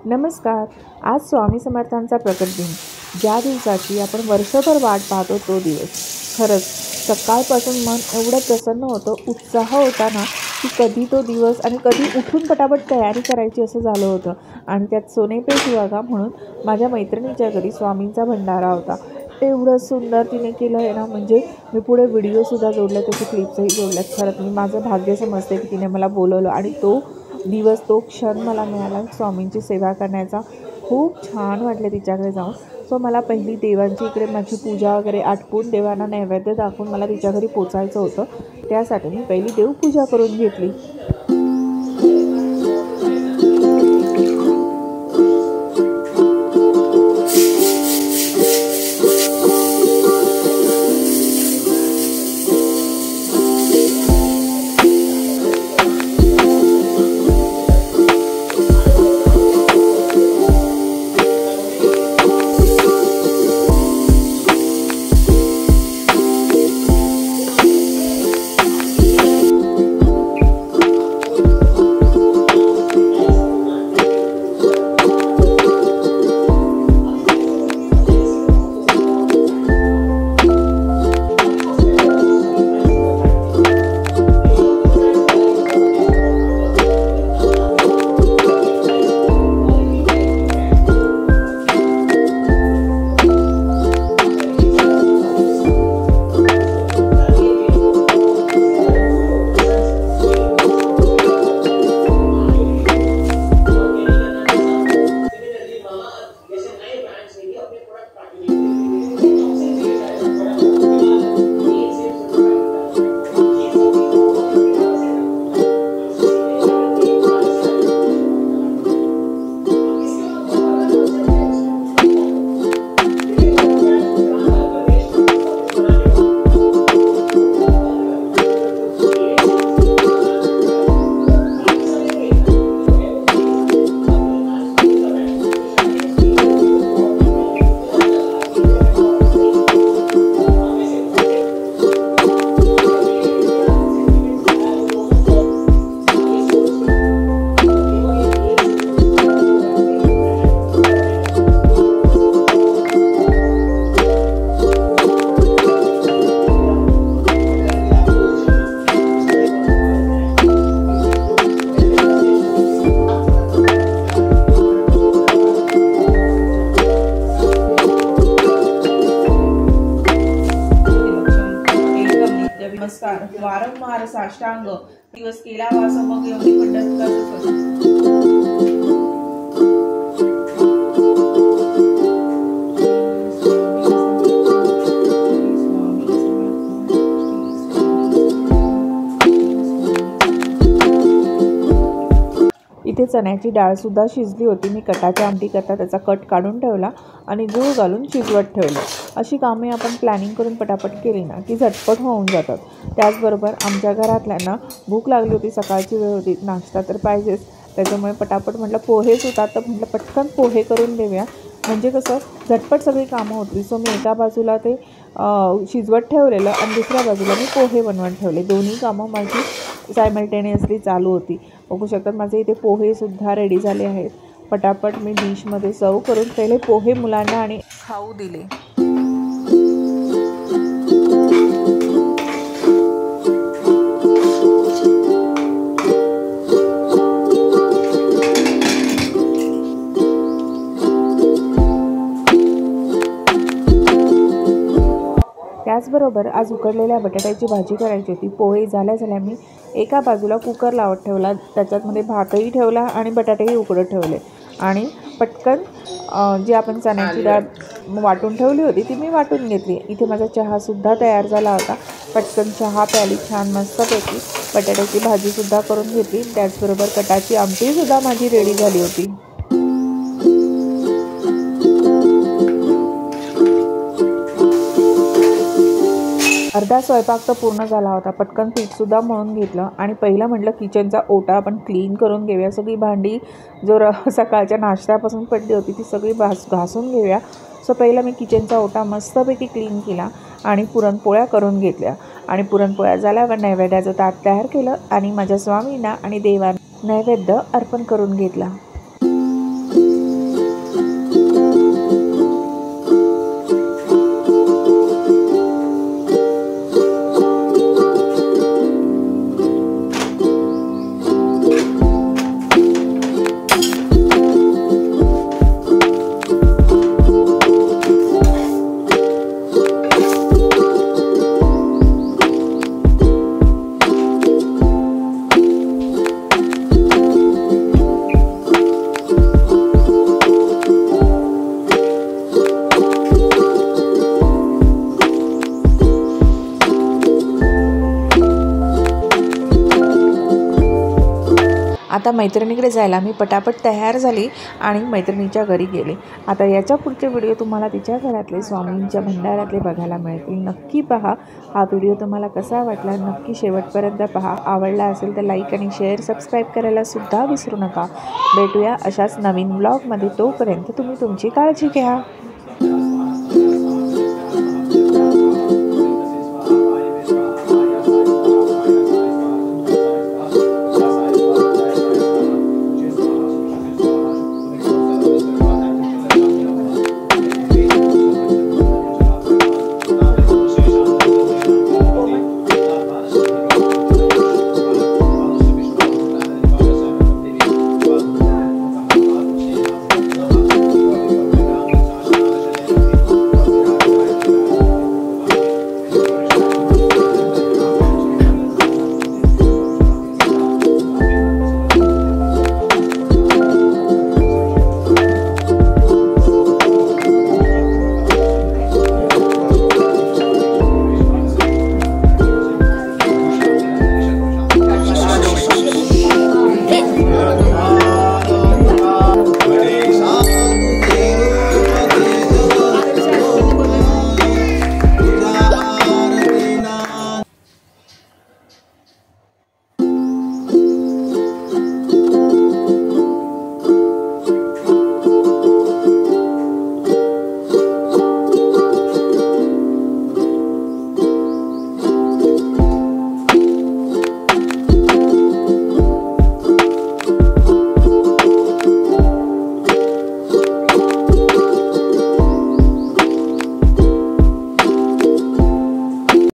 नमस्कार. आज स्वामी समर्थांचा प्रकट दिन, ज्या दिवसाची आपण वर्षभर वाट पाहतो तो दिवस. खरंच सकाळपासून मन एवढं प्रसन्न होतं, उत्साह होता ना की कधी तो दिवस आणि कधी उठून पटापट तयारी करायची असं झालं होतं. आणि त्यात सोनेपे शिवागा म्हणून माझ्या मैत्रिणीच्या घरी स्वामींचा भंडारा होता. एवढं सुंदर तिने केलं आहे ना, म्हणजे मी पुढे व्हिडिओसुद्धा जोडल्या, त्याची क्लिप्सही जोडल्यात. खरंच मी माझं भाग्य समजते की तिने मला बोलवलं आणि तो दिवस, तो क्षण मला मिळाला स्वामींची सेवा करण्याचा. खूप छान वाटले तिच्याकडे जाऊन. सो मला पहिली देवांची इकडे माझी पूजा वगैरे आटपून देवांना नैवेद्य दाखवून मला तिच्या घरी पोचायचं होतं. त्यासाठी मी पहिली देवपूजा करून घेतली. नमस्कार. वारंवार साष्टांग दिवस केला वास मग एवढी इथे चण्याची डाळ सुद्धा शिजली होती. मी कटाची आमटी करता त्याचा कट काढून ठेवला आणि गूळ घालून शिजवत ठेवलं. अशी कामे आपण प्लॅनिंग करून पटापट केली ना की झटपट होऊन जातात. त्याचबरोबर आमच्या घरातल्यांना भूक लागली होती, सकाळची वेळ होती, नाश्ता तर पाहिजेच. त्याच्यामुळे पटापट म्हटलं पोहेच होता तर म्हटलं पटकन पोहे करून देऊया, म्हणजे कसं झटपट सगळी कामं होती. सो मी एका बाजूला ते शिजवत ठेवलेलं आणि दुसऱ्या बाजूला मी पोहे बनवत ठेवले. दोन्ही कामं माझी सायमल्टेनियसली चालू होती. बघू शकतात माझे इथे पोहेसुद्धा रेडी झाले आहेत. पटापट मी डिशमध्ये सर्व करून पहिले पोहे मुलांना आणि खाऊ दिले. त्याचबरोबर आज उकडलेल्या बटाट्याची भाजी करायची होती. पोहे झाल्या मी एका बाजूला कुकर लावत ठेवला, त्याच्यातमध्ये भातही ठेवला आणि बटाटेही उकडत ठेवले आणि पटकन जी आपण चण्याची डाळ वाटून ठेवली होती ती मी वाटून घेतली. इथे माझा चहासुद्धा तयार झाला होता. पटकन चहा प्याली छान मस्तपैकी. बटाट्याची भाजीसुद्धा करून घेतली. त्याचबरोबर कटाची आमटीसुद्धा माझी रेडी झाली होती. अर्धा स्वयंपाक तर पूर्ण झाला होता. पटकन पीठसुद्धा मळून घेतलं आणि पहिलं म्हटलं किचनचा ओटा आपण क्लीन करून घेऊया. सगळी भांडी जो सकाळच्या नाश्त्यापासून पडली होती ती सगळी घासून घेऊया. सो पहिला मी किचनचा ओटा मस्तपैकी क्लीन केला आणि पुरणपोळ्या करून घेतल्या. आणि पुरणपोळ्या झाल्यावर नैवेद्याचं ताट तयार केलं आणि माझ्या स्वामींना आणि देवांना नैवेद्य अर्पण करून घेतला. आता मैत्रिणीकडे जायला मी पटापट तयार झाली आणि मैत्रिणीच्या घरी गेले. आता याच्या पुढचे व्हिडिओ तुम्हाला तिच्या घरातले स्वामींच्या भंडाऱ्यातले बघायला मिळतील. नक्की पहा. हा व्हिडिओ तुम्हाला कसा वाटला नक्की शेवटपर्यंत पहा. आवडला असेल तर लाईक आणि शेअर सबस्क्राईब करायला सुद्धा विसरू नका. भेटूया अशाच नवीन व्लॉगमध्ये. तोपर्यंत तुम्ही तुमची काळजी घ्या.